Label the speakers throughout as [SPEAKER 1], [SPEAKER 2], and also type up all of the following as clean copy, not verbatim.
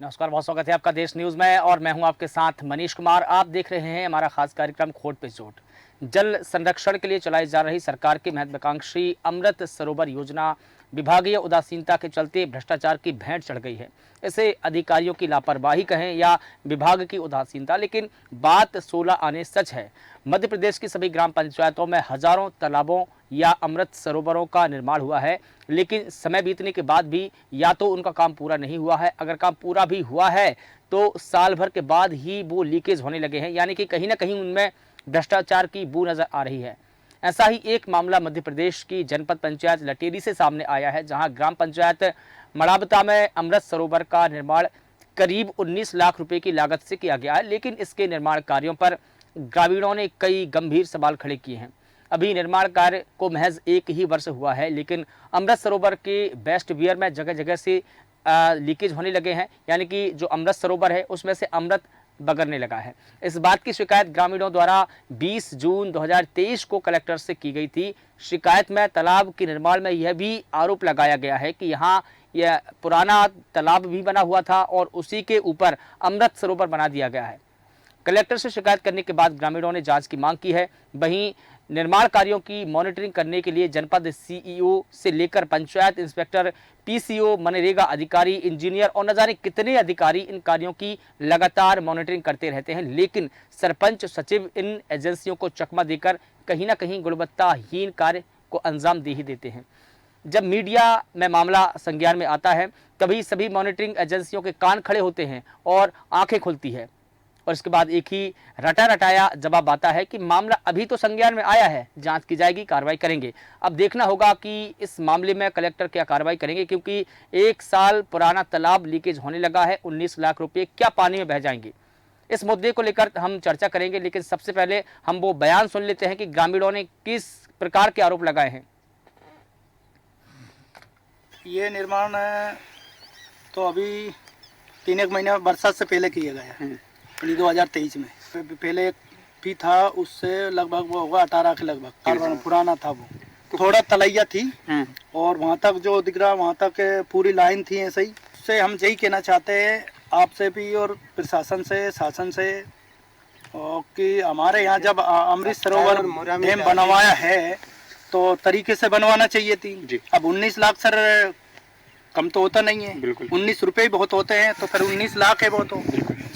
[SPEAKER 1] नमस्कार, बहुत स्वागत है आपका देश न्यूज में और मैं हूं आपके साथ मनीष कुमार। आप देख रहे हैं हमारा खास कार्यक्रम खोट पे चोट। जल संरक्षण के लिए चलाई जा रही सरकार की महत्वाकांक्षी अमृत सरोवर योजना विभागीय उदासीनता के चलते भ्रष्टाचार की भेंट चढ़ गई है। इसे अधिकारियों की लापरवाही कहें या विभाग की उदासीनता, लेकिन बात 16 आने सच है। मध्य प्रदेश की सभी ग्राम पंचायतों में हजारों तालाबों या अमृत सरोवरों का निर्माण हुआ है, लेकिन समय बीतने के बाद भी या तो उनका काम पूरा नहीं हुआ है, अगर काम पूरा भी हुआ है तो साल भर के बाद ही वो लीकेज होने लगे हैं, यानी कि कहीं ना कहीं उनमें भ्रष्टाचार की बू नजर आ रही है। ऐसा ही एक मामला मध्य प्रदेश की जनपद पंचायत लटेरी से सामने आया है, जहां ग्राम पंचायत मड़ाबता में अमृत सरोवर का निर्माण करीब 19 लाख रुपए की लागत से किया गया है, लेकिन इसके निर्माण कार्यों पर ग्रामीणों ने कई गंभीर सवाल खड़े किए हैं। अभी निर्माण कार्य को महज 1 ही वर्ष हुआ है, लेकिन अमृत सरोवर के बेस्ट वियर में जगह जगह से लीकेज होने लगे हैं, यानी कि जो अमृत सरोवर है उसमें से अमृत बगरने लगा है। इस बात की शिकायत ग्रामीणों द्वारा 20 जून 2023 को कलेक्टर से की गई थी। शिकायत में तालाब के निर्माण में यह भी आरोप लगाया गया है कि यहाँ यह पुराना तालाब भी बना हुआ था और उसी के ऊपर अमृत सरोवर बना दिया गया है। कलेक्टर से शिकायत करने के बाद ग्रामीणों ने जांच की मांग की है। वहीं निर्माण कार्यों की मॉनिटरिंग करने के लिए जनपद सीईओ से लेकर पंचायत इंस्पेक्टर, पीसीओ, मनरेगा अधिकारी, इंजीनियर और न जाने कितने अधिकारी इन कार्यों की लगातार मॉनिटरिंग करते रहते हैं, लेकिन सरपंच सचिव इन एजेंसियों को चकमा देकर कहीं ना कहीं गुणवत्ताहीन कार्य को अंजाम दे ही देते हैं। जब मीडिया में मामला संज्ञान में आता है तभी सभी मॉनिटरिंग एजेंसियों के कान खड़े होते हैं और आंखें खुलती है, और इसके बाद एक ही रटा रटाया जवाब आता है कि मामला अभी तो संज्ञान में आया है, जांच की जाएगी, कार्रवाई करेंगे। अब देखना होगा कि इस मामले में कलेक्टर क्या कार्रवाई करेंगे, क्योंकि 1 साल पुराना तालाब लीकेज होने लगा है। 19 लाख रुपए क्या पानी में बह जाएंगे? इस मुद्दे को लेकर हम चर्चा करेंगे, लेकिन सबसे पहले हम वो बयान सुन लेते हैं कि ग्रामीणों ने किस प्रकार के आरोप लगाए हैं।
[SPEAKER 2] ये निर्माण तो अभी 3 महीने बरसात से पहले किया गया है, 2023 में। पहले भी था, उससे लगभग वो होगा 18 के लगभग पुराना था। वो थोड़ा तलैया थी और वहाँ तक जो दिख रहा वहाँ तक पूरी लाइन थी ऐसे ही। उससे हम यही कहना चाहते हैं आपसे भी और प्रशासन से, शासन से, और कि हमारे यहाँ जब अमृत सरोवर डैम बनवाया है तो तरीके से बनवाना चाहिए थी। अब 19 लाख सर कम तो होता नहीं है, 19 रुपए ही बहुत होते हैं, तो फिर 19 लाख है वो तो।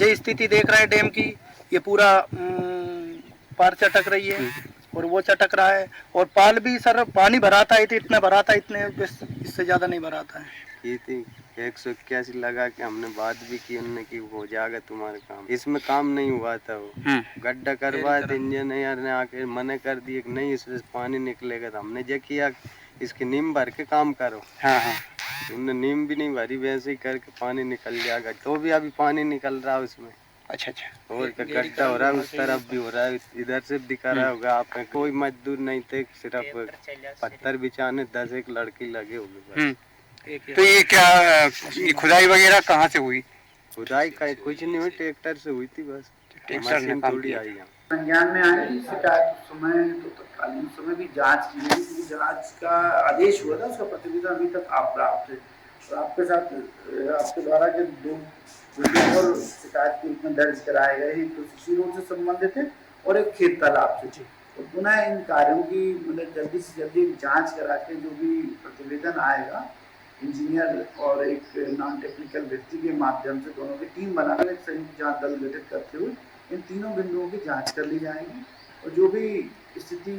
[SPEAKER 2] ये स्थिति देख रहे हैं डैम की, ये पूरा पार चटक रही है और वो चटक रहा है, और पाल भी सर पानी भराता है तो इतना भराता है, इतने इससे ज्यादा नहीं भराता है।
[SPEAKER 3] ये थी 181 लगा के हमने बात भी की, उन्होंने की हो जाएगा तुम्हारा काम। इसमें काम नहीं हुआ था, वो गड्ढा करवाया था, इंजीनियर ने आके मना कर दिया कि नहीं इसमें पानी निकलेगा। तो हमने जो किया इसकी नीम भर के काम करो। उन्होंने नीम भी नहीं भरी, वैसे ही करके पानी निकल जाएगा, तो भी अभी पानी निकल रहा है उसमें। अच्छा, और गड्ढा हो रहा है, उस तरफ भी हो रहा है, इधर से दिखा रहा होगा आप। कोई मजदूर नहीं थे, सिर्फ पत्थर बिछाने 10 एक लड़के लगे हुए।
[SPEAKER 4] तो ये क्या ये खुदाई वगैरह कहाँ से हुई?
[SPEAKER 3] खुदाई का कुछ नहीं हुई, ट्रैक्टर से हुई थी बस। मशीन थोड़ी आई है।
[SPEAKER 5] संज्ञान में आई शिकायत समय तो तत्कालीन समय भी जांच की गई, क्योंकि जांच का आदेश हुआ था, उसका प्रतिवेदन अभी तक आप प्राप्त है। तो आपके साथ आपके द्वारा के 2 और शिकायत के रूप में दर्ज कराए गए हैं, तो कृषि रोड से संबंधित है और एक खेत तालाब से। तो पुनः इन कार्यों की मतलब जल्दी से जल्दी जांच करा के जो भी प्रतिवेदन आएगा इंजीनियर और एक नॉन टेक्निकल व्यक्ति के माध्यम से दोनों की टीम बनाकर एक संयुक्त जांच दल गठित करते हुए इन तीनों बिंदुओं की जांच कर ली जाएगी, और जो भी स्थिति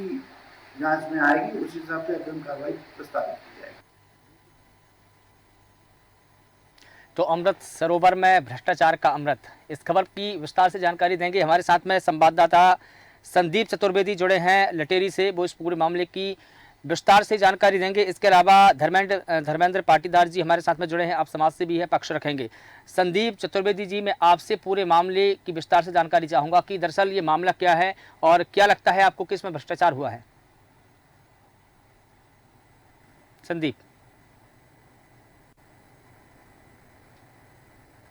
[SPEAKER 5] जांच में आएगी उस हिसाब से अग्रिम कार्रवाई प्रस्तावित की जाएगी।
[SPEAKER 1] तो अमृत सरोवर में भ्रष्टाचार का अमृत, इस खबर की विस्तार से जानकारी देंगे हमारे साथ में संवाददाता संदीप चतुर्वेदी जुड़े हैं लटेरी से। वो इस पूरे मामले की विस्तार से जानकारी देंगे। इसके अलावा धर्मेंद्र पाटीदार जी हमारे साथ में जुड़े हैं, आप समाज से भी है, पक्ष रखेंगे। संदीप चतुर्वेदी जी, मैं आपसे पूरे मामले की विस्तार से जानकारी चाहूंगा कि दरअसल ये मामला क्या है और क्या लगता है आपको कि इसमें भ्रष्टाचार हुआ है। संदीप।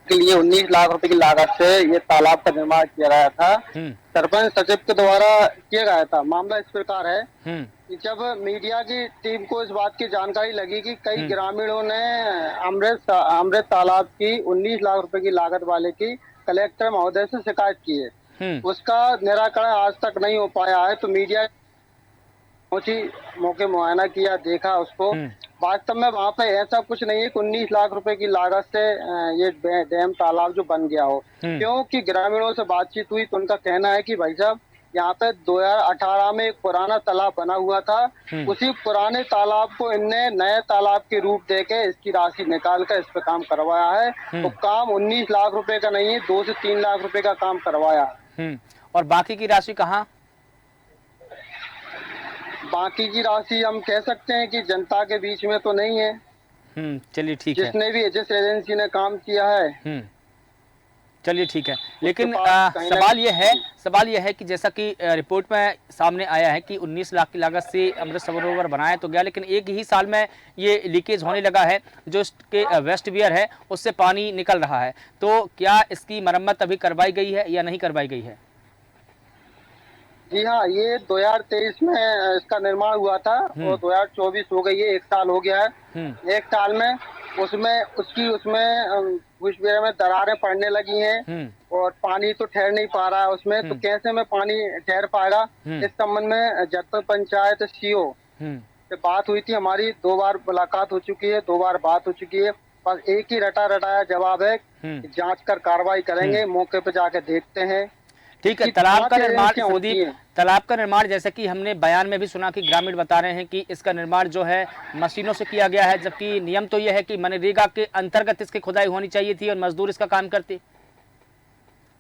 [SPEAKER 6] के लिए 19 लाख रुपए की लागत से ये तालाब का निर्माण किया गया था। सरपंच सचिव के द्वारा किया गया था। मामला इस प्रकार है जब मीडिया की टीम को इस बात की जानकारी लगी कि कई ग्रामीणों ने अमृत तालाब की 19 लाख रुपए की लागत वाले की कलेक्टर महोदय से शिकायत की है, उसका निराकरण आज तक नहीं हो पाया है। तो मीडिया पहुंची, मौके मुआयना किया, देखा उसको। वास्तव में वहाँ पे ऐसा कुछ नहीं है कि 19 लाख रुपए की लागत से ये डैम तालाब जो बन गया हो, क्योंकि ग्रामीणों से बातचीत हुई तो उनका कहना है कि भाई साहब यहाँ पे 2018 में एक पुराना तालाब बना हुआ था, उसी पुराने तालाब को इनने नए तालाब के रूप देके इसकी राशि निकाल कर इस पे काम करवाया है। तो काम 19 लाख रुपए का नहीं है, 2 से 3 लाख रुपए का काम करवाया है।
[SPEAKER 1] और बाकी की राशि कहाँ?
[SPEAKER 6] बाकी की राशि हम कह सकते हैं कि जनता के बीच में तो नहीं है।
[SPEAKER 1] चलिए ठीक है,
[SPEAKER 6] जिसने भी जिस एजेंसी ने काम किया है।
[SPEAKER 1] चलिए ठीक है, लेकिन सवाल यह है कि जैसा कि रिपोर्ट में सामने आया है कि 19 लाख की लागत से अमृत सरोवर बनाया तो गया, लेकिन एक ही साल में ये लीकेज होने लगा है, जो इसके वेस्ट वियर है उससे पानी निकल रहा है। तो क्या इसकी मरम्मत अभी करवाई गई है या नहीं करवाई गई है?
[SPEAKER 6] जी हाँ, ये 2023 में इसका निर्माण हुआ था और 2024 हो गई है, 1 साल हो गया है। 1 साल में उसमें में दरारें पड़ने लगी हैं और पानी तो ठहर नहीं पा रहा है उसमें। तो कैसे में पानी ठहर पाएगा, इस संबंध में जनपद पंचायत सीओ से बात हुई थी हमारी। 2 बार मुलाकात हो चुकी है, 2 बार बात हो चुकी है। बस एक ही रटाया जवाब है कि जांच कर कार्रवाई करेंगे, मौके पे जाके देखते हैं।
[SPEAKER 1] ठीक है, तालाब का निर्माण, संदीप, तालाब का निर्माण जैसे कि हमने बयान में भी सुना कि ग्रामीण बता रहे हैं कि इसका निर्माण जो है मशीनों से किया गया है, जबकि नियम तो यह है कि मनरेगा के अंतर्गत इसकी खुदाई होनी चाहिए थी और मजदूर इसका काम करते।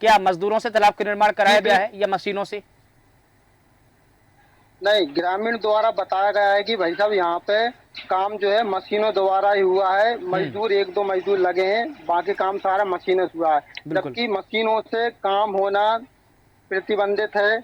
[SPEAKER 1] क्या मजदूरों से तालाब का निर्माण कराया गया है या मशीनों से?
[SPEAKER 6] नहीं, ग्रामीण द्वारा बताया गया है कि भाई साहब यहाँ पे काम जो है मशीनों द्वारा ही हुआ है। मजदूर 1-2 मजदूर लगे हैं, बाकी काम सारा मशीनों से हुआ है, जबकि मशीनों से काम होना प्रतिबंधित है।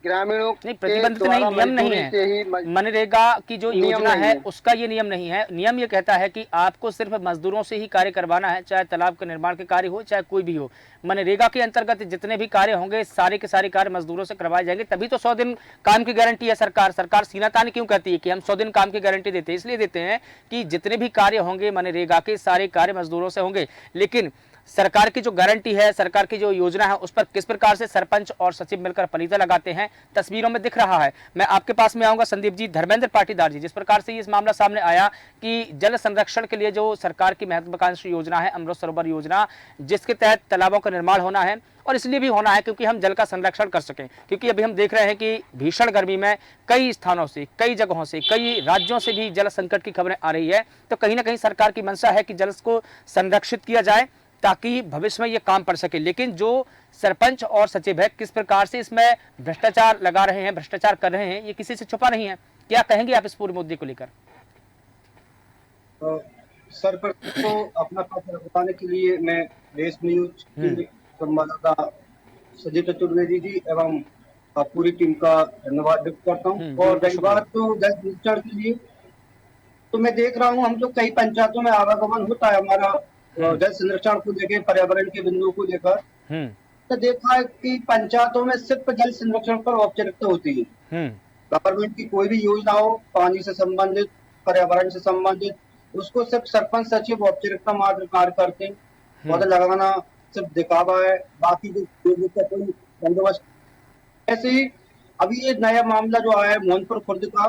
[SPEAKER 6] ग्रामीणों
[SPEAKER 1] नहीं, प्रतिबंधित नहीं, नियम नहीं है। मनरेगा की जो योजना है उसका ये नियम नहीं है। नियम ये कहता है कि आपको सिर्फ मजदूरों से ही कार्य करवाना है, चाहे तालाब के निर्माण के कार्य हो चाहे कोई भी हो। मनरेगा के अंतर्गत जितने भी कार्य होंगे सारे के सारे कार्य मजदूरों से करवाए जाएंगे, तभी तो 100 दिन काम की गारंटी है। सरकार सीना तानी क्यों कहती है कि हम 100 दिन काम की गारंटी देते हैं? इसलिए देते हैं कि जितने भी कार्य होंगे मनरेगा के सारे कार्य मजदूरों से होंगे। लेकिन सरकार की जो गारंटी है, सरकार की जो योजना है, उस पर किस प्रकार से सरपंच और सचिव मिलकर पलीता लगाते हैं, तस्वीरों में दिख रहा है। मैं आपके पास में आऊंगा संदीप जी, धर्मेंद्र पाटीदार जी, जिस प्रकार से इस मामला सामने आया कि जल संरक्षण के लिए जो सरकार की महत्वाकांक्षी योजना है अमृत सरोवर योजना, जिसके तहत तालाबों का निर्माण होना है, और इसलिए भी होना है क्योंकि हम जल का संरक्षण कर सकें। क्योंकि अभी हम देख रहे हैं कि भीषण गर्मी में कई स्थानों से, कई जगहों से, कई राज्यों से भी जल संकट की खबरें आ रही है। तो कहीं ना कहीं सरकार की मंशा है कि जल को संरक्षित किया जाए ताकि भविष्य में ये काम पड़ सके। लेकिन जो सरपंच और सचिव है किस प्रकार से इसमें भ्रष्टाचार लगा रहे हैं, भ्रष्टाचार कर रहे हैं, ये किसी से छुपा नहीं है। क्या कहेंगे आप इस पूरे मुद्दे को लेकर?
[SPEAKER 7] सरपंच को अपना पक्ष बताने के लिए मैं देश न्यूज की संवाददाता सजीव चतुर्वेदी जी एवं पूरी टीम का धन्यवाद व्यक्त करता हूँ। और रही बात तो जल संरक्षण के लिए, तो मैं देख रहा हूँ हम जो कई पंचायतों में आवागमन होता है हमारा जल संरक्षण को लेकर, पर्यावरण के बिंदुओं को लेकर, तो देखा है कि पंचायतों में सिर्फ जल संरक्षण पर औपचारिकता होती है। गवर्नमेंट की कोई भी योजना हो पानी से संबंधित, पर्यावरण से संबंधित, उसको सिर्फ सरपंच सचिव औपचारिकता मात्र कार्य करते हैं। पौधा लगाना सिर्फ दिखावा है, बाकी कोई बंदोबस्त। ऐसे ही अभी ये नया मामला जो आया है मोहनपुर खुर्द का,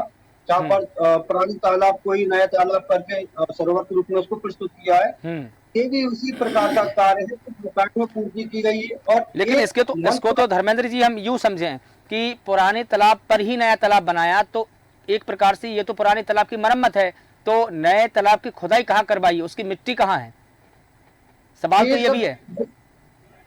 [SPEAKER 7] जहाँ पर पुरानी तालाब को ही नया तालाब करके सरोवर के रूप में उसको प्रस्तुत किया है, ये भी उसी प्रकार का कार्य है में पूर्ति की गई है। और
[SPEAKER 1] लेकिन इसको तो धर्मेंद्र जी हम यूं समझें कि पुराने तालाब पर ही नया तालाब बनाया, तो एक प्रकार से ये तो पुराने तालाब की मरम्मत है, तो नए तालाब की खुदाई कहाँ करवाई है, उसकी मिट्टी कहाँ है? सवाल तो ये भी है।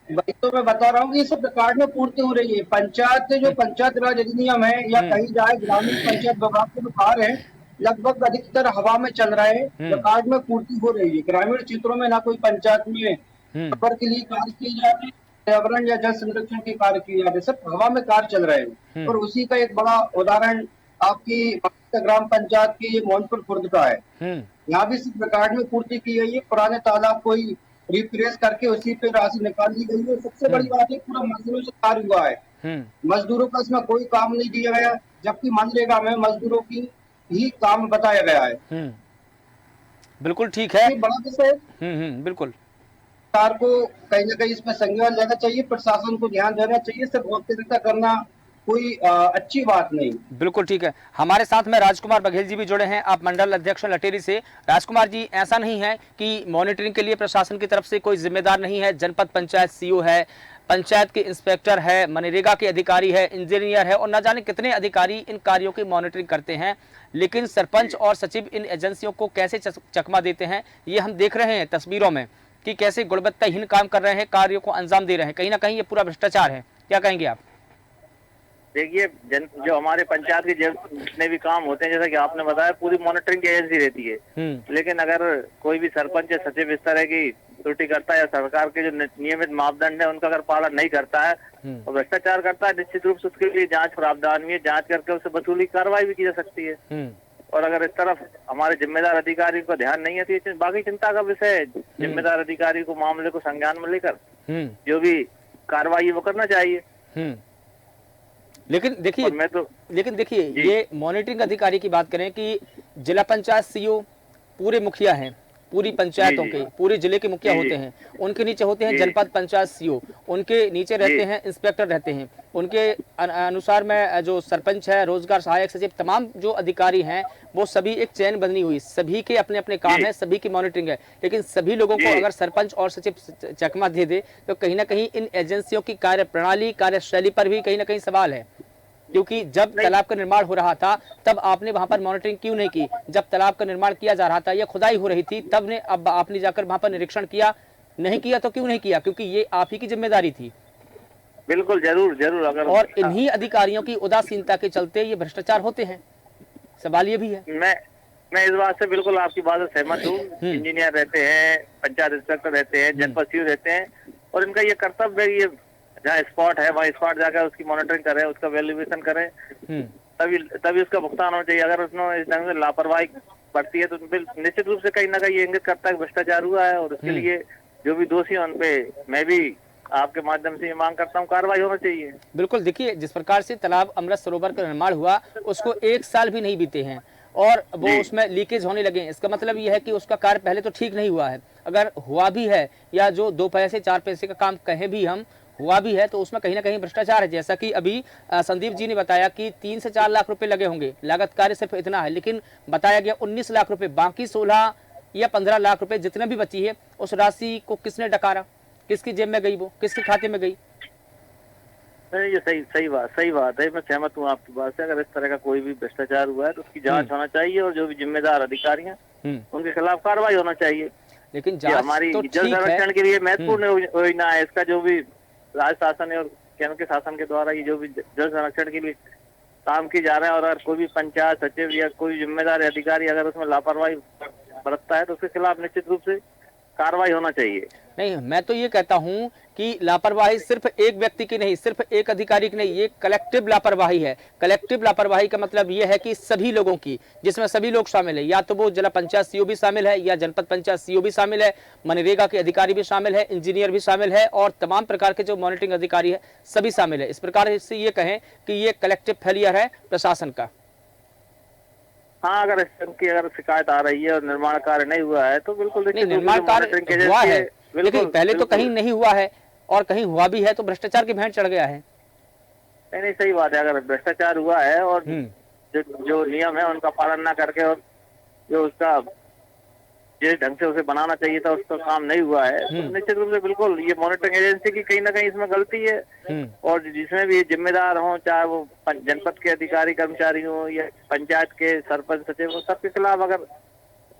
[SPEAKER 7] वही तो मैं बता रहा हूँ कि ये सब रिकॉर्ड में पूर्ति हो रही है। पंचायत जो पंचायत राज अधिनियम है या कहीं जाए ग्रामीण पंचायत विभाग के जो कार्य है लगभग अधिकतर हवा में चल रहा है, रिकॉर्ड में पूर्ति हो रही है। ग्रामीण क्षेत्रों में ना कोई पंचायत में खबर के लिए कार्य किए जा रहे हैं, पर्यावरण या जल संरक्षण के कार्य किए जा रहे हैं, सब हवा में कार्य चल रहे हैं। और उसी का एक बड़ा उदाहरण आपकी ग्राम पंचायत की मोहनपुर खुर्द का है। यहाँ भी सिर्फ रिकॉर्ड में पूर्ति की गई है, पुराने तालाब को ही रिप्लेस करके उसी पे राशि निकाल दी गई है। सबसे बड़ी बात है पूरा मशीनों से कार्य हुआ है, मजदूरों का इसमें कोई काम नहीं दिया गया, जबकि मनरेगा में मजदूरों की ही काम बताया गया है।
[SPEAKER 1] बिल्कुल ठीक है।
[SPEAKER 7] ये बड़ा विषय
[SPEAKER 1] बिल्कुल।
[SPEAKER 7] सरकार को कहीं ना कहीं इसमें संज्ञान लेना चाहिए, प्रशासन को ध्यान देना चाहिए। सिर्फ औपचारिकता करना कोई अच्छी बात नहीं।
[SPEAKER 1] बिल्कुल ठीक है। हमारे साथ में राजकुमार बघेल जी भी जुड़े हैं, आप मंडल अध्यक्ष लटेरी से। राजकुमार जी, ऐसा नहीं है कि मॉनिटरिंग के लिए प्रशासन की तरफ से कोई जिम्मेदार नहीं है? जनपद पंचायत सीईओ है, पंचायत के इंस्पेक्टर है, मनरेगा के अधिकारी है, इंजीनियर है और न जाने कितने अधिकारी इन कार्यों की मॉनिटरिंग करते हैं, लेकिन सरपंच और सचिव इन एजेंसियों को कैसे चकमा देते हैं ये हम देख रहे हैं तस्वीरों में कि कैसे गुणवत्ताहीन काम कर रहे हैं, कार्यों को अंजाम दे रहे हैं। कहीं ना कहीं ये पूरा भ्रष्टाचार है। क्या कहेंगे आप?
[SPEAKER 8] देखिए, जो हमारे पंचायत के जितने भी काम होते हैं, जैसा कि आपने बताया, पूरी मॉनिटरिंग की एजेंसी रहती है। लेकिन अगर कोई भी सरपंच या सचिव इस तरह की त्रुटि करता है या सरकार के जो नियमित मापदंड है उनका अगर पालन नहीं करता है और भ्रष्टाचार करता है, निश्चित रूप से उसके लिए जांच प्रावधान भी है, जांच करके उससे वसूली कार्रवाई भी की जा सकती है। और अगर इस तरफ हमारे जिम्मेदार अधिकारी को ध्यान नहीं है तो ये बाकी चिंता का विषय है। जिम्मेदार अधिकारी को मामले को संज्ञान में लेकर जो भी कार्रवाई वो करना चाहिए।
[SPEAKER 1] लेकिन देखिए ये मॉनिटरिंग अधिकारी की बात करें कि जिला पंचायत सीईओ पूरे मुखिया हैं, पूरी पंचायतों के, पूरे जिले के मुखिया होते हैं, उनके नीचे होते हैं जनपद पंचायत सीईओ, उनके नीचे रहते हैं इंस्पेक्टर रहते हैं, उनके अनुसार में जो सरपंच है, रोजगार सहायक सचिव, तमाम जो अधिकारी हैं वो सभी एक चैन बनी हुई, सभी के अपने अपने काम है, सभी की मॉनिटरिंग है। लेकिन सभी लोगों को अगर सरपंच और सचिव चकमा दे दे तो कहीं ना कहीं इन एजेंसियों की कार्य प्रणाली, कार्यशैली पर भी कहीं ना कहीं सवाल है। क्योंकि जब तालाब का निर्माण हो रहा था तब आपने वहां पर मॉनिटरिंग क्यों नहीं की? जब तालाब का निर्माण किया जा रहा था या खुदाई हो रही थी तब ने अब आपने जाकर वहां पर निरीक्षण किया नहीं किया? तो क्यों नहीं किया? क्योंकि ये आप ही की जिम्मेदारी थी।
[SPEAKER 8] बिल्कुल, जरूर। अगर
[SPEAKER 1] और इन्हीं अधिकारियों की उदासीनता के चलते ये भ्रष्टाचार होते हैं। सवाल ये भी है।
[SPEAKER 8] मैं इस बात से बिल्कुल आपकी बात से सहमत हूँ। इंजीनियर रहते हैं, पंचायत इंस्पेक्टर रहते हैं, जनपद सीईओ रहते हैं और इनका ये कर्तव्य है, ये जहाँ स्पॉट है वहाँ स्पॉट जाकर उसकी मॉनिटरिंग करें, उसका वैल्यूएशन करें, तभी उसका भुगतान होना चाहिए। अगर उसने इस ढंग से लापरवाही बढ़ती है तो निश्चित रूप से कहीं ना कहीं इंगित करता है भ्रष्टाचार हुआ है और उसके लिए जो भी दोषी है उन पे मैं भी आपके माध्यम से ये मांग करता हूँ कार्रवाई होना चाहिए।
[SPEAKER 1] बिल्कुल। देखिए, जिस प्रकार से तालाब अमृत सरोवर का निर्माण हुआ उसको 1 साल भी नहीं बीते हैं और वो उसमें लीकेज होने लगे। इसका मतलब ये है कि उसका कार्य पहले तो ठीक नहीं हुआ है। अगर हुआ भी है या जो 2 पैसे 4 पैसे का काम कहें भी हम हुआ भी है तो उसमें कहीं ना कहीं भ्रष्टाचार है। जैसा कि अभी संदीप जी ने बताया कि 3 से 4 लाख रुपए लगे होंगे, लागत कार्य सिर्फ इतना है, लेकिन बताया गया 19 लाख रुपए, बाकी 16 या 15 लाख रुपए जितने भी बची है उस राशि को किसने डकारा, किसकी जेब में गई, वो किसके खाते में गई?
[SPEAKER 8] ये सही बात है। मैं सहमत हूँ आपकी बात से। अगर इस तरह का कोई भी भ्रष्टाचार हुआ है तो उसकी जांच होना चाहिए और जो भी जिम्मेदार अधिकारी हैं उनके खिलाफ कार्रवाई होना चाहिए।
[SPEAKER 1] लेकिन
[SPEAKER 8] हमारी जल संरक्षण के लिए महत्वपूर्ण योजना है। इसका जो भी राज्य शासन और केंद्र के शासन के द्वारा ये जो भी जल संरक्षण के लिए काम की जा रहा है और अगर कोई भी पंचायत सचिव या कोई जिम्मेदार अधिकारी अगर उसमें लापरवाही बरतता है तो उसके खिलाफ निश्चित रूप से कार्रवाई होना चाहिए।
[SPEAKER 1] नहीं, मैं तो ये कहता हूं कि लापरवाही सिर्फ एक व्यक्ति की नहीं, सिर्फ एक अधिकारी की नहीं, ये कलेक्टिव लापरवाही है। कलेक्टिव लापरवाही का मतलब ये है कि सभी लोगों की, जिसमें सभी लोग शामिल है, या तो वो जिला पंचायत सीईओ भी शामिल है या जनपद पंचायत सीईओ भी शामिल है, मनरेगा के अधिकारी भी शामिल है, इंजीनियर भी शामिल है और तमाम प्रकार के जो मॉनिटरिंग अधिकारी है सभी शामिल है। इस प्रकार से ये कहें कि ये कलेक्टिव फेलियर है प्रशासन का।
[SPEAKER 8] हाँ, अगर शिकायत आ रही है और निर्माण कार्य नहीं हुआ है तो बिल्कुल
[SPEAKER 1] निर्माण कार्य हुआ है, लेकिन पहले तो कहीं नहीं हुआ है और कहीं हुआ भी है तो भ्रष्टाचार की भेंट चढ़ गया है।
[SPEAKER 8] नहीं, सही बात है। अगर भ्रष्टाचार हुआ है और जो नियम है उनका पालन ना करके और जो उसका जिस ढंग से उसे बनाना चाहिए था उसका काम नहीं हुआ है तो निश्चित रूप से बिल्कुल ये मॉनिटरिंग एजेंसी की कहीं ना कहीं इसमें गलती है। और जिसमें भी जिम्मेदार हों, चाहे वो जनपद के अधिकारी कर्मचारी हो या पंचायत के सरपंच सचिव हो, सबके खिलाफ अगर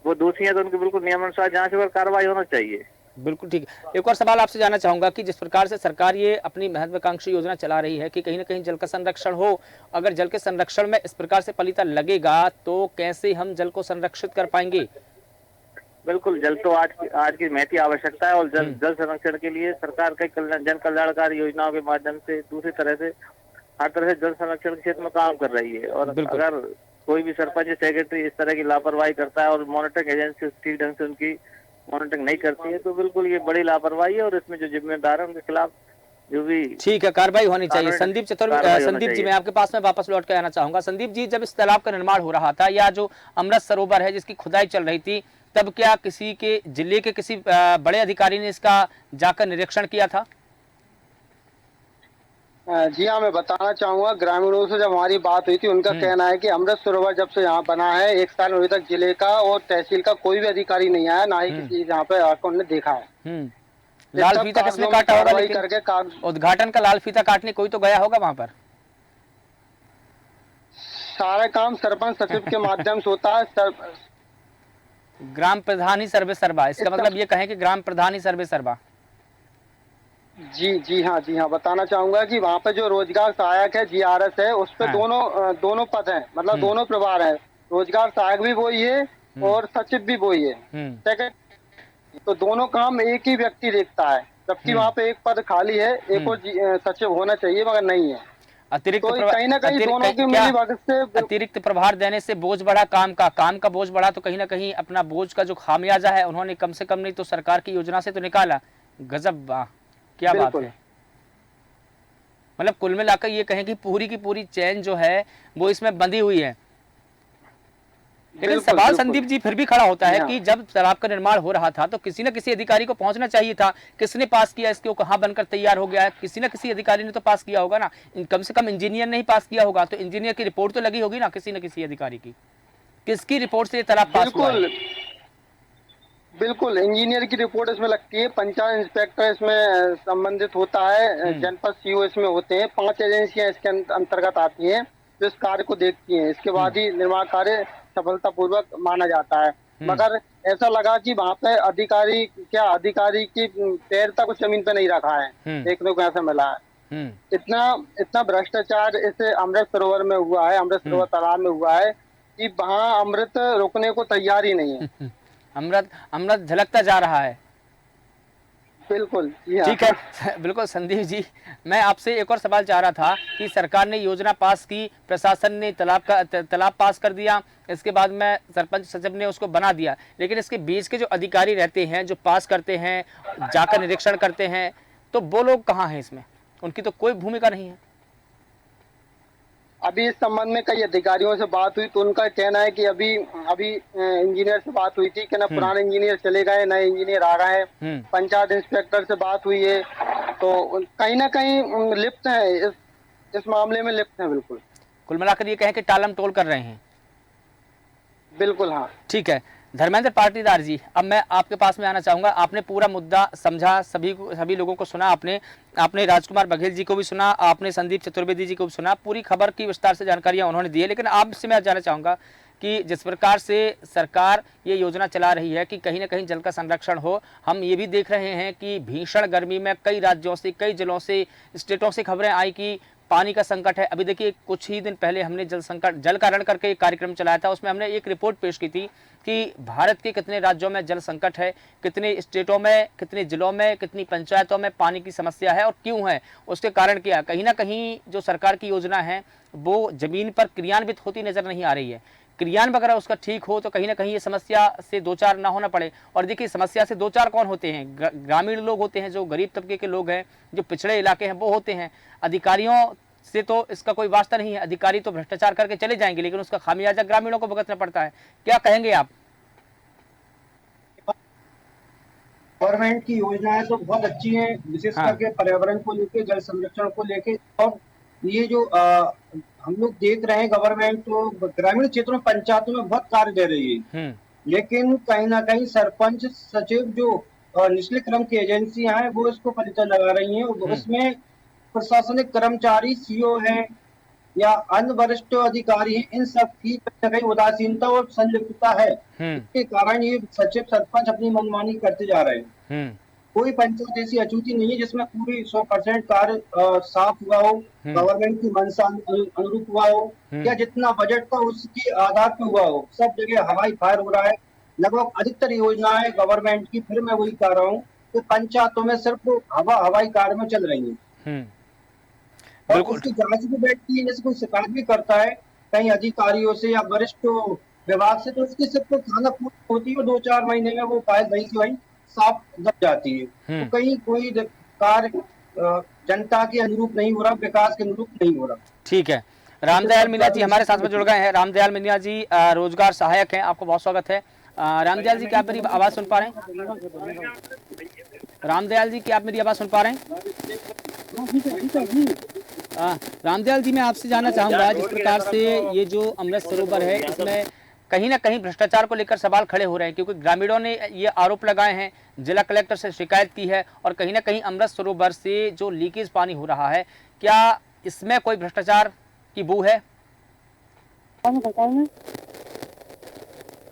[SPEAKER 8] वो दोषी है तो उनकी बिल्कुल नियमानुसार जांच और कार्रवाई होना चाहिए।
[SPEAKER 1] बिल्कुल ठीक है। एक और सवाल आपसे जानना चाहूंगा कि जिस प्रकार से सरकार ये अपनी महत्वाकांक्षी योजना चला रही है कि कहीं ना कहीं जल का संरक्षण हो, अगर जल के संरक्षण में इस प्रकार से पलीता लगेगा तो कैसे हम जल को संरक्षित कर पाएंगे?
[SPEAKER 8] बिल्कुल, जल तो आज की महती आवश्यकता है और जल संरक्षण के लिए सरकार कई जन कल्याणकारी योजनाओं के माध्यम से दूसरी तरह से हर तरह से जल संरक्षण के क्षेत्र में काम कर रही है। और अगर कोई भी सरपंच सेक्रेटरी इस तरह की लापरवाही करता है और मॉनिटरिंग एजेंसी ठीक ढंग से उनकी मॉनिटरिंग नहीं करती है तो बिल्कुल ये बड़ी लापरवाही है और इसमें जो जिम्मेदार है उनके खिलाफ जो भी
[SPEAKER 1] ठीक है, कार्रवाई होनी चाहिए।
[SPEAKER 8] कानूनी
[SPEAKER 1] संदीप
[SPEAKER 8] कार्रवाई होना
[SPEAKER 1] संदीप जी,
[SPEAKER 8] चाहिए।
[SPEAKER 1] मैं आपके पास में वापस लौट के आना चाहूंगा। संदीप जी, जब इस तालाब का निर्माण हो रहा था या जो अमृत सरोवर है जिसकी खुदाई चल रही थी, तब क्या किसी के जिले के किसी बड़े अधिकारी ने इसका जाकर निरीक्षण किया था?
[SPEAKER 6] जी हाँ, मैं बताना चाहूंगा, ग्रामीणों से जब हमारी बात हुई थी, उनका कहना है कि अमृत सरोवर जब से यहाँ बना है 1 साल अभी तक जिले का और तहसील का कोई भी अधिकारी नहीं आया, ना ही किसी यहाँ पे आकर उन्होंने देखा है।
[SPEAKER 1] लाल फीता किसने काटा होगा? लेकिन
[SPEAKER 6] करके
[SPEAKER 1] उद्घाटन का लाल फीता काटने कोई तो गया होगा वहां पर।
[SPEAKER 6] सारा काम सरपंच सचिव के माध्यम से होता है।
[SPEAKER 1] ग्राम प्रधान ही सर्वे सर्वा, इसका मतलब ये कहें कि ग्राम प्रधान ही सर्वे सर्वा।
[SPEAKER 6] जी हाँ, बताना चाहूंगा कि वहाँ पे जो रोजगार सहायक है, GRS है, उस पे दोनों पद हैं, मतलब दोनों प्रभार हैं। रोजगार सहायक भी वही है और सचिव भी वही है। सेकंड, तो दोनों काम एक ही व्यक्ति देखता है, जबकि वहाँ पे एक पद खाली है, एक और सचिव होना चाहिए मगर नहीं है।
[SPEAKER 1] अतिरिक्त
[SPEAKER 6] तो कहीं ना कहीं दोनों की मिलीभगत से
[SPEAKER 1] अतिरिक्त प्रभार देने से बोझ बढ़ा, काम का बोझ बढ़ा, तो कहीं ना कहीं अपना बोझ का जो खामियाजा है उन्होंने कम से कम नहीं तो सरकार की योजना से तो निकाला। गजब, वाह, क्या बात है। मतलब कुल मिलाकर ये कहें कि पूरी की पूरी चैन जो है वो इसमें बंधी हुई है। लेकिन सवाल संदीप जी फिर भी खड़ा होता है कि जब तालाब का निर्माण हो रहा था तो किसी न किसी अधिकारी को पहुंचना चाहिए था। किसने पास किया इसको, कहाँ बनकर तैयार हो गया है? किसी न किसी अधिकारी ने तो पास किया होगा ना, कम से कम इंजीनियर ने ही पास किया होगा, तो इंजीनियर की रिपोर्ट तो लगी होगी ना किसी न किसी अधिकारी की। किसकी रिपोर्ट से ये तालाब पास हुआ है?
[SPEAKER 6] बिल्कुल इंजीनियर की रिपोर्ट इसमें लगती है, पंचायत इंस्पेक्टर इसमें संबंधित होता है, जनपद CO इसमें होते हैं, 5 एजेंसियां इसके अंतर्गत आती हैं जो इस कार्य को देखती हैं। इसके बाद ही निर्माण कार्य सफलतापूर्वक माना जाता है। मगर ऐसा लगा कि वहाँ पे अधिकारी की पैर तक उस जमीन पे नहीं रखा है, देखने को ऐसा मिला है। इतना भ्रष्टाचार इस अमृत सरोवर में हुआ है, अमृत सरोवर तालाब में हुआ है कि वहाँ अमृत रुकने को तैयार ही नहीं है।
[SPEAKER 1] अमृत झलकता जा रहा है।
[SPEAKER 6] बिल्कुल,
[SPEAKER 1] ठीक है। बिल्कुल संदीप जी, मैं आपसे एक और सवाल चाह रहा था कि सरकार ने योजना पास की, प्रशासन ने तालाब पास कर दिया, इसके बाद में सरपंच सचिव ने उसको बना दिया, लेकिन इसके बीच के जो अधिकारी रहते हैं, जो पास करते हैं, जाकर निरीक्षण करते हैं, तो वो लोग कहाँ हैं इसमें? उनकी तो कोई भूमिका नहीं है।
[SPEAKER 6] अभी इस संबंध में कई अधिकारियों से बात हुई तो उनका कहना है कि अभी इंजीनियर से बात हुई थी कि ना पुराने इंजीनियर चले गए, नए इंजीनियर आ गए हैं। पंचायत इंस्पेक्टर से बात हुई है, तो कहीं ना कहीं लिप्त है, इस मामले में लिप्त है। बिल्कुल,
[SPEAKER 1] कुल मिलाकर ये कहें कि टालम टोल कर रहे हैं।
[SPEAKER 6] बिल्कुल, हाँ।
[SPEAKER 1] ठीक है धर्मेंद्र पाटीदार जी, अब मैं आपके पास में आना चाहूंगा। आपने पूरा मुद्दा समझा, सभी लोगों को सुना, आपने राजकुमार बघेल जी को भी सुना, आपने संदीप चतुर्वेदी जी को भी सुना, पूरी खबर की विस्तार से जानकारियां उन्होंने दी है। लेकिन आपसे मैं जानना चाहूंगा कि जिस प्रकार से सरकार ये योजना चला रही है कि कहीं ना कहीं जल का संरक्षण हो, हम ये भी देख रहे हैं कि भीषण गर्मी में कई राज्यों से, कई जिलों से, स्टेटों से खबरें आई कि पानी का संकट है। अभी देखिए कुछ ही दिन पहले हमने जल कारण करके एक कार्यक्रम चलाया था, उसमें हमने एक रिपोर्ट पेश की थी कि भारत के कितने राज्यों में जल संकट है, कितने स्टेटों में, कितने जिलों में, कितनी पंचायतों में पानी की समस्या है और क्यों है, उसके कारण क्या। कहीं ना कहीं जो सरकार की योजना है वो जमीन पर क्रियान्वित होती नजर नहीं आ रही है। क्रियान्वयन वगैरह उसका ठीक हो तो कहीं ना कहीं ये समस्या से दो चार ना होना पड़े। और देखिए समस्या से दो चार कौन होते हैं? ग्रामीण लोग होते हैं, जो गरीब तबके के लोग हैं, जो पिछड़े इलाके हैं वो होते हैं। अधिकारियों से तो इसका कोई वास्ता नहीं है, अधिकारी तो भ्रष्टाचार करके चले जाएंगे, लेकिन उसका खामियाजा ग्रामीणों को भुगतना पड़ता है। क्या कहेंगे आप?
[SPEAKER 7] गवर्नमेंट की योजनाएं तो बहुत अच्छी हैं, विशेष करके पर्यावरण को लेके, जल संरक्षण को लेके। और ये जो हम लोग देख रहे हैं, गवर्नमेंट तो ग्रामीण क्षेत्रों में, पंचायतों में बहुत कार्य दे रही है, लेकिन कहीं ना कहीं सरपंच सचिव जो निचले क्रम की एजेंसियां हैं वो इसको परिचय लगा रही हैं। उसमें प्रशासनिक कर्मचारी, CO हैं या अन्य वरिष्ठ अधिकारी हैं, इन सब की कहीं ना कहीं उदासीनता और संलिप्तता है। इसके कारण ये सचिव सरपंच अपनी मनमानी करते जा रहे हैं। कोई पंचायत ऐसी अछूती नहीं है जिसमें पूरी 100% कार्य साफ हुआ हो, गवर्नमेंट की मंशा अनुरूप हुआ हो, या जितना बजट था उसके आधार पर हुआ हो। सब जगह हवाई फायर हो रहा है। लगभग अधिकतर योजनाएं गवर्नमेंट की, फिर मैं वही कह रहा हूँ कि पंचायतों में सिर्फ हवाई कार्य में चल रही है। और उसकी जांच भी बैठती है, जैसे कोई शिकायत भी करता है कई अधिकारियों से या वरिष्ठ विभाग से, तो उसकी सिर्फ थाना पूरी होती है, 2-4 महीने में वो फाइल वही की वही साफ दब जाती है। तो कहीं कोई कार्य जनता के अनुरूप नहीं हो रहा, विकास के अनुरूप नहीं हो रहा।
[SPEAKER 1] ठीक है, रामदयाल मीणा जी हमारे साथ में जुड़ गए हैं। रामदयाल मीणा जी रोजगार सहायक हैं, आपको बहुत स्वागत है। रामदयाल जी, क्या आप मेरी आवाज सुन पा रहे हैं? रामदयाल जी, क्या आप मेरी आवाज सुन पा रहे हैं? रामदयाल जी, मैं आपसे जानना चाहूंगा, जिस प्रकार से ये जो अमृत सरोवर है, इसमें कहीं ना कहीं भ्रष्टाचार को लेकर सवाल खड़े हो रहे हैं, क्योंकि ग्रामीणों ने ये आरोप लगाए हैं, जिला कलेक्टर से शिकायत की है, और कहीं ना कहीं अमृत सरोवर से जो लीकेज पानी हो रहा है, क्या इसमें कोई भ्रष्टाचार की बू है?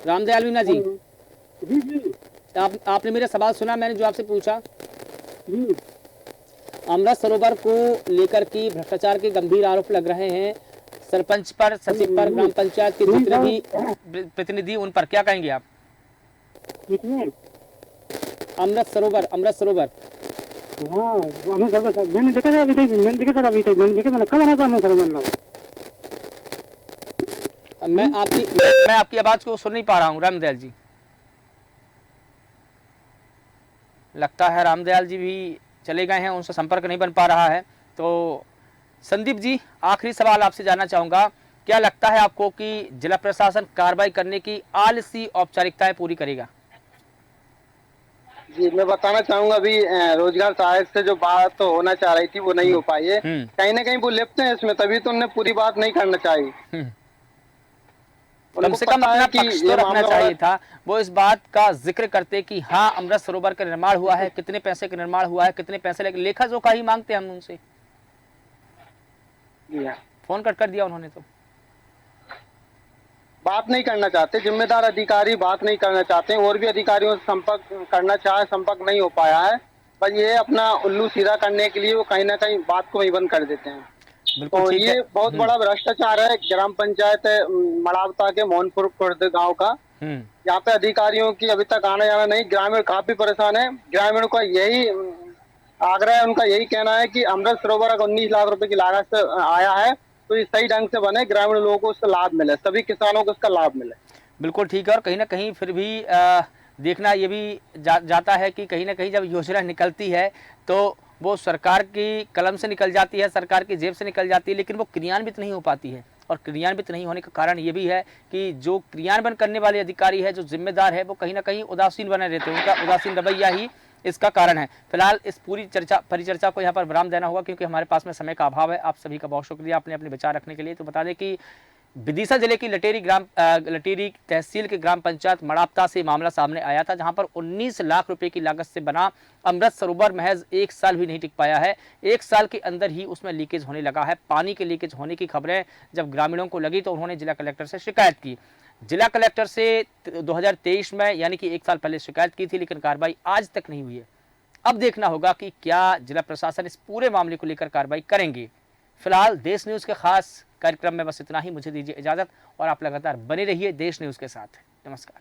[SPEAKER 1] रामदयाल मीणा जी, आपने मेरा सवाल सुना, मैंने जो आपसे पूछा? अमृत सरोवर को लेकर के भ्रष्टाचार के गंभीर आरोप लग रहे हैं, सरपंच पर, सचिव पर, ग्राम पंचायत के जितने भी प्रतिनिधि, उन पर क्या कहेंगे आप? अमृत सरोवर, अमृत सरोवर,
[SPEAKER 9] हाँ, मैंने देखा था, मैंने देखा था, कब आना था अमृत सरोवर?
[SPEAKER 1] मैं आपकी आवाज को सुन नहीं पा रहा हूँ रामदयाल जी। लगता है रामदयाल जी भी चले गए हैं, उनसे संपर्क नहीं बन पा रहा है। तो संदीप जी, आखिरी सवाल आपसे जानना चाहूंगा, क्या लगता है आपको कि जिला प्रशासन कार्रवाई करने की आलसी औपचारिकताएं पूरी करेगा?
[SPEAKER 6] जी, मैं बताना चाहूंगा, अभी रोजगार सहायक से जो बात तो होना चाह रही थी वो नहीं हो पाई है। कहीं ना कहीं वो लिप्त हैं इसमें, तभी तो उन्हें पूरी बात नहीं करना चाहिए।
[SPEAKER 1] कम से कम अपना पक्ष तो रखना चाहिए था। वो इस बात का जिक्र करते कि हाँ, अमृत सरोवर का निर्माण हुआ है, कितने पैसे का निर्माण हुआ है, कितने पैसे लगे, लेखा जोखा ही मांगते हैं हम उनसे। फोन कट कर दिया उन्होंने, तो
[SPEAKER 6] बात नहीं करना चाहते, जिम्मेदार अधिकारी बात नहीं करना चाहते। और भी अधिकारियों से संपर्क करना चाहे, संपर्क नहीं हो पाया है। बस ये अपना उल्लू सीधा करने के लिए वो कहीं ना कहीं बात को ही बंद कर देते हैं। तो ये बहुत बड़ा भ्रष्टाचार है ग्राम पंचायत मड़ावता के मोहनपुर खुर्द गांव का। यहाँ पे अधिकारियों की अभी तक आना जाना नहीं, ग्रामीण काफी परेशान है। ग्रामीणों का यही आग्रह है, उनका यही कहना है कि अमृत सरोवर अगर 19 लाख रुपए की लागत से आया है तो ये सही ढंग से बने, ग्रामीण लोगों को उसका लाभ मिले, सभी किसानों को उसका लाभ मिले।
[SPEAKER 1] बिल्कुल ठीक है। और कहीं ना कहीं फिर भी देखना ये भी जाता है कि कहीं ना कहीं जब योजना निकलती है तो वो सरकार की कलम से निकल जाती है, सरकार की जेब से निकल जाती है, लेकिन वो क्रियान्वित नहीं हो पाती है। और क्रियान्वित नहीं होने का कारण ये भी है कि जो क्रियान्वयन करने वाले अधिकारी है, जो जिम्मेदार है, वो कहीं ना कहीं उदासीन बने रहते हैं। उनका उदासीन रवैया ही इसका कारण है। फिलहाल इस पूरी परिचर्चा को यहाँ पर विराम देना होगा, क्योंकि हमारे पास में समय का अभाव है। आप सभी का बहुत शुक्रिया आपने अपने विचार रखने के लिए। तो बता दें कि विदिशा जिले की लटेरी तहसील के ग्राम पंचायत मड़ावता से मामला सामने आया था, जहां पर 19 लाख रुपए की लागत से बना अमृत सरोवर महज 1 साल भी नहीं टिक पाया है। 1 साल के अंदर ही उसमें लीकेज होने लगा है। पानी के लीकेज होने की खबरें जब ग्रामीणों को लगी तो उन्होंने जिला कलेक्टर से शिकायत की। जिला कलेक्टर से 2023 में यानी कि 1 साल पहले शिकायत की थी, लेकिन कार्रवाई आज तक नहीं हुई है। अब देखना होगा कि क्या जिला प्रशासन इस पूरे मामले को लेकर कार्रवाई करेंगे। फिलहाल देश न्यूज़ के खास कार्यक्रम में बस इतना ही। मुझे दीजिए इजाजत और आप लगातार बने रहिए देश न्यूज़ के साथ। नमस्कार।